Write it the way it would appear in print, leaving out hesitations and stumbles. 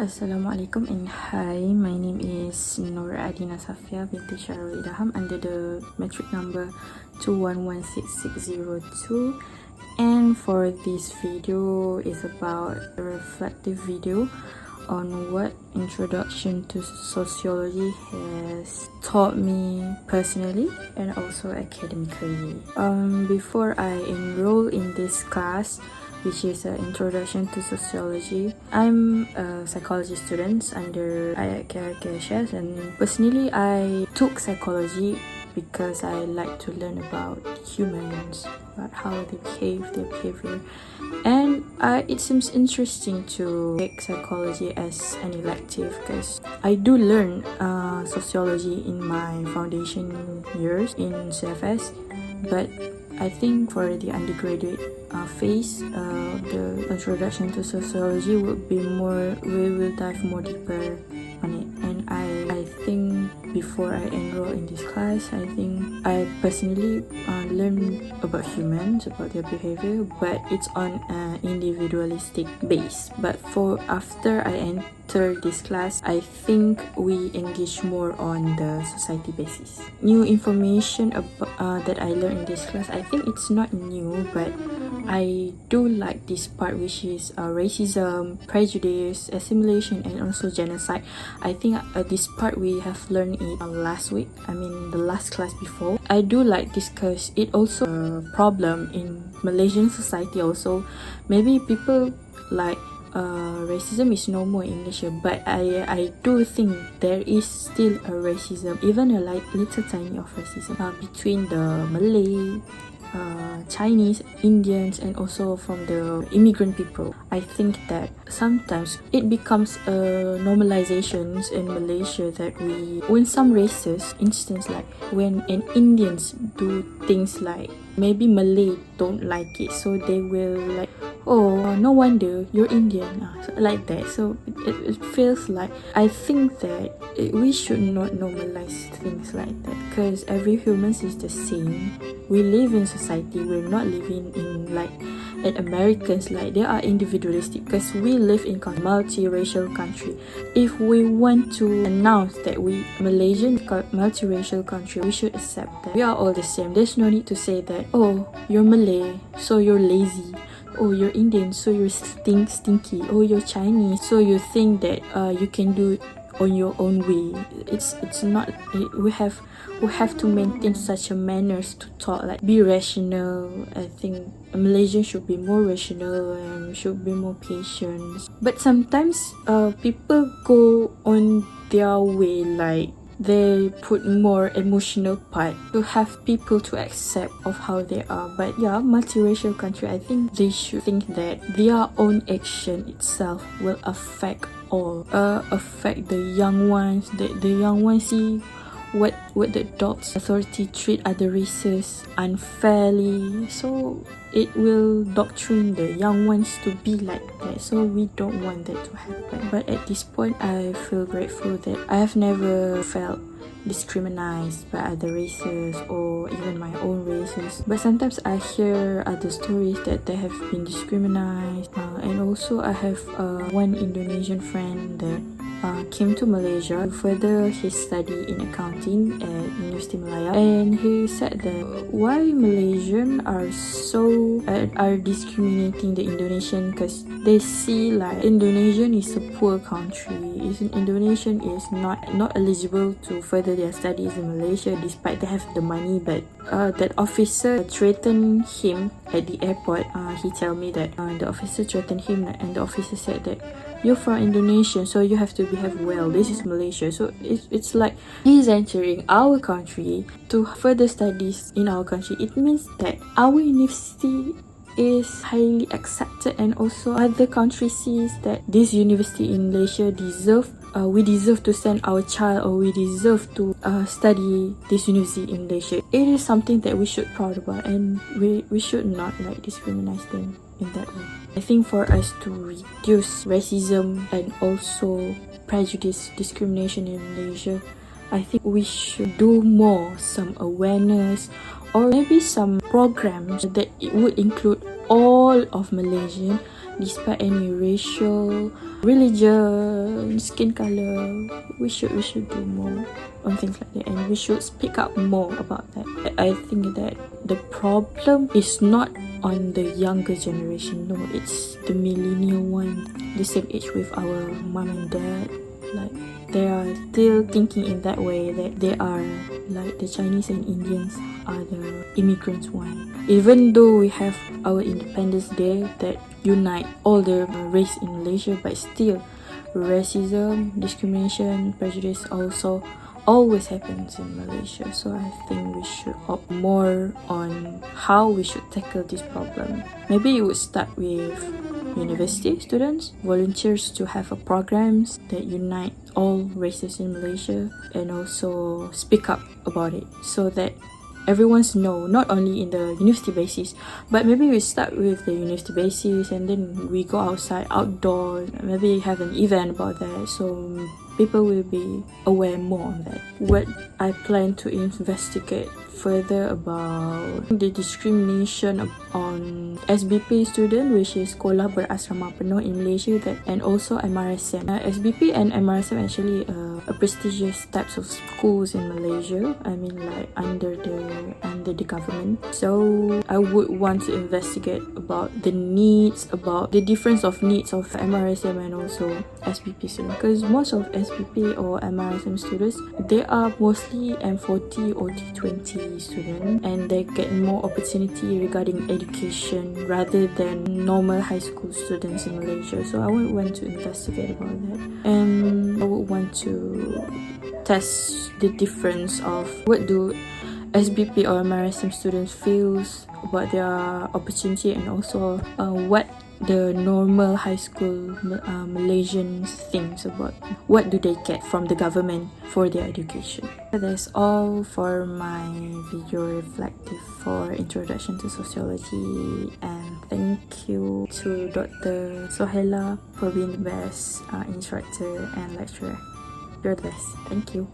Assalamualaikum and hi, my name is Nur Adina Safia binti Syarul Idaham under the metric number 2116602, and for this video is about a reflective video on what introduction to sociology has taught me personally and also academically. Before I enroll in this class, which is an introduction to sociology, I'm a psychology student under IKKSS, and personally I took psychology because I like to learn about humans, about how they behave, their behavior, and it seems interesting to take psychology as an elective because I do learn sociology in my foundation years in CFS, but I think for the undergraduate phase, the introduction to sociology would be more, we will dive more deeper on it. And I think before I enroll in this class, I think I personally learn about humans, about their behavior, but it's on an individualistic base. But for after I enter this class, I think we engage more on the society basis. New information about, that I learned in this class, I think it's not new, but I do like this part, which is racism, prejudice, assimilation, and also genocide. I think this part we have learned it last week, the last class before. I do like this because it also a problem in Malaysian society also. Maybe people like racism is no more in Malaysia, but I do think there is still a racism, even a little tiny of racism between the Malay, Chinese, Indians, and also from the immigrant people. I think that sometimes it becomes a normalization in Malaysia that when some races, instance like when an Indians do things like maybe Malay don't like it, so they will like, oh, no wonder you're Indian, like that. So it feels like, I think that we should not normalize things like that, because every human is the same. We live in society, we're not living in like at Americans, like they are individualistic, because we live in a multiracial country. If we want to announce that we Malaysian multiracial country, we should accept that we are all the same. There's no need to say that, oh, you're Malay, so you're lazy. Oh, you're Indian, so you're stinky. Oh, you're Chinese, so you think that you can do it on your own way. It's not. We have to maintain such a manners to talk, like be rational. I think Malaysians should be more rational and should be more patient. But sometimes people go on their way, like they put more emotional part to have people to accept of how they are. But yeah, multiracial country, I think they should think that their own action itself will affect all, affect the young ones. The young ones see what the adults authority treat other races unfairly, so it will doctrine the young ones to be like that. So we don't want that to happen. But at this point, I feel grateful that I have never felt discriminated by other races or even my own races. But sometimes I hear other stories that they have been discriminated, and also I have one Indonesian friend that came to Malaysia to further his study in accounting at University Malaya, and he said that why Malaysians are discriminating the Indonesian, because they see like Indonesian is a poor country. Indonesian is not eligible to further their studies in Malaysia despite they have the money. But that officer threatened him at the airport. He tell me that the officer threatened him, and the officer said that you're from Indonesia, so you have to behave well. This is Malaysia. So it's like he's entering our country to further studies in our country. It means that our university is highly accepted, and also other countries sees that this university in Malaysia we deserve to send our child, or we deserve to study this university in Malaysia. It is something that we should proud about, and we should not like discriminate them in that way. I think for us to reduce racism and also prejudice, discrimination in Malaysia, I think we should do more, some awareness, or maybe some programs that it would include all of Malaysian, despite any racial, religion, skin color, we should do more on things like that, and we should speak up more about that. I think that the problem is not on the younger generation. No, it's the millennial one, the same age with our mom and dad. Like, they are still thinking in that way, that they are like the Chinese and Indians are the immigrants one. Even though we have our Independence Day that unite all the race in Malaysia, but still racism, discrimination, prejudice also always happens in Malaysia. So I think we should opt more on how we should tackle this problem. Maybe it would start with university students, volunteers to have programs that unite all races in Malaysia, and also speak up about it so that everyone's know, not only in the university basis, but maybe we start with the university basis and then we go outside, outdoor, maybe have an event about that, so people will be aware more on that. What I plan to investigate further about the discrimination on SBP student, which is Sekolah Berasrama Penuh in Malaysia, that, and also MRSM. SBP and MRSM actually a prestigious types of schools in Malaysia. I mean, like under the government. So I would want to investigate about the needs, about the difference of needs of MRSM and also SBP students, because most of SBP or MRSM students, they are mostly M40 or T20 students, and they get more opportunity regarding education rather than normal high school students in Malaysia. So I would want to investigate about that, and I would want to test the difference of what do SBP or MRSM students feels about their opportunity, and also what the normal high school Malaysians thinks about what do they get from the government for their education. That's all for my video reflective for Introduction to Sociology, and thank you to Dr. Sohela for being the best instructor and lecturer. You're the best. Thank you.